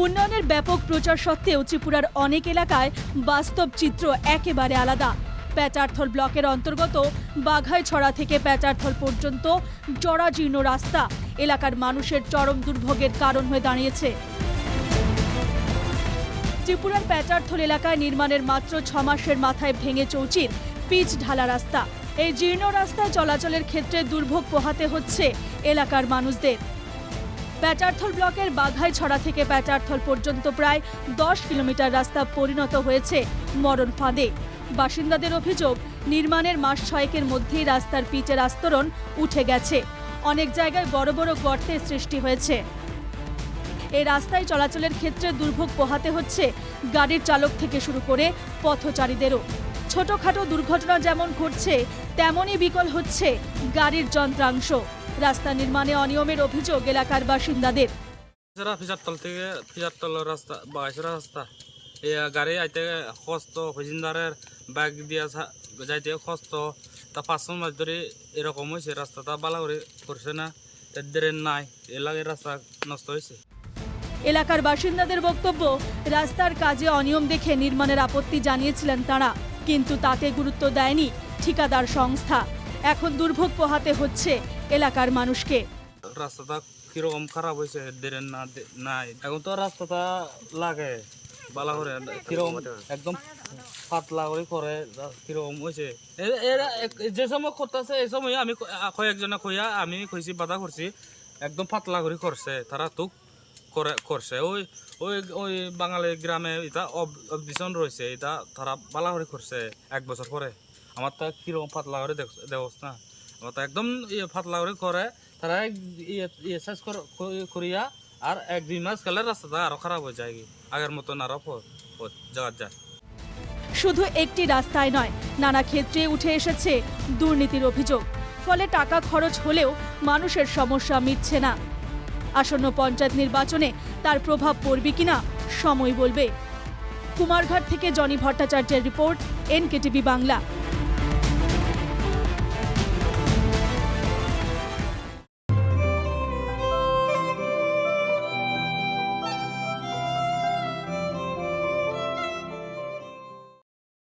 উন্নয়নের ব্যাপক প্রচার সত্ত্বেও ত্রিপুরার অনেক এলাকায় বাস্তব চিত্র একেবারে আলাদা। প্যাচারথল ব্লকের অন্তর্গত বাঘাইছড়া থেকে প্যাচারথল পর্যন্ত জরাজীর্ণ রাস্তা এলাকার মানুষের চরম দুর্ভোগের কারণ হয়ে দাঁড়িয়েছে। ত্রিপুরার প্যাচারথল এলাকায় নির্মাণের মাত্র 6 মাসের মাথায় ভেঙে চৌচির পিচ ঢালা রাস্তা। এই জীর্ণ রাস্তায় চলাচলের ক্ষেত্রে দুর্ভোগ পোহাতে হচ্ছে এলাকার মানুষদের। প্যাচারথল ব্লকের বাঘাইছড়া থেকে প্যাচারথল পর্যন্ত প্রায় 10 কিলোমিটার রাস্তা পরিণত হয়েছে মরণ ফাঁদে। বাসিন্দাদের অভিযোগ, নির্মাণের মাস 6 মধ্যেই রাস্তার পিচের আস্তরণ উঠে গেছে। অনেক জায়গায় বড় বড় গর্তের সৃষ্টি হয়েছে। এই রাস্তায় চলাচলের ক্ষেত্রে দুর্ভোগ পোহাতে হচ্ছে গাড়ির চালক থেকে শুরু করে পথচারীদেরও। ছোটখাটো দুর্ঘটনা যেমন ঘটছে, তেমনই বিকল হচ্ছে গাড়ির যন্ত্রাংশ। রাস্তা নির্মাণে অনিয়মের অভিযোগ এলাকার বাসিন্দাদের। ফিজারতল থেকে ফিজারতল রাস্তা বাগাইছড়া রাস্তা গাড়ি আইতে কষ্ট, ফজিন্দারের ব্যাগ দিয়া যাইতে কষ্ট। তা 5 মাস ধরে এরকম হয়েছে, রাস্তাটা বালা করে করছে না, ড্রেন নাই, এলাকার রাস্তা নষ্ট হয়েছে। এলাকার বাসিন্দাদের বক্তব্য, রাস্তার কাজে অনিয়ম দেখে নির্মাণের আপত্তি জানিয়েছিলেন তারা, কিন্তু তাতে গুরুত্ব দেয়নি ঠিকাদার সংস্থা। এখন দুর্ভোগ পোহাতে হচ্ছে এলাকার মানুষকে। রাস্তাটা কিরকম খারাপ হয়েছে, ড্রেন নাই, এখন তো রাস্তাটা লাগে বালা করে কিরকম একদম পাতলা করে কিরকম হয়েছে। যে সময় করতেছে এই সময় আমি কয়েকজনে কইয়া আমি কইছি বাধা করছি, একদম পাতলা করে করছে তারা তো করছে। ওই ওই ওই বাঙালি গ্রামে এটা অবডিশন রয়েছে, এটা তারা বালা করে করছে 1 বছর পরে। আমার তা কিরকম পাতলা করে দেখছ না, আমার তা একদম পাতলা করে করে তারা শেষ করিয়া আর 1-2 মাস গেলে রাস্তাটা আরো খারাপ হয়ে যায়, আগের মতন আরো যাওয়া যায়। শুধু একটি রাস্তায় নয়, নানা ক্ষেত্রে উঠে এসেছে দুর্নীতির অভিযোগ। ফলে টাকা খরচ হলেও মানুষের সমস্যা মিটছে না। আসন্ন পঞ্চায়েত নির্বাচনে তার প্রভাব পড়বে কিনা সময় বলবে। কুমারঘাট থেকে জনি ভট্টাচার্যের রিপোর্ট, NKTV বাংলা।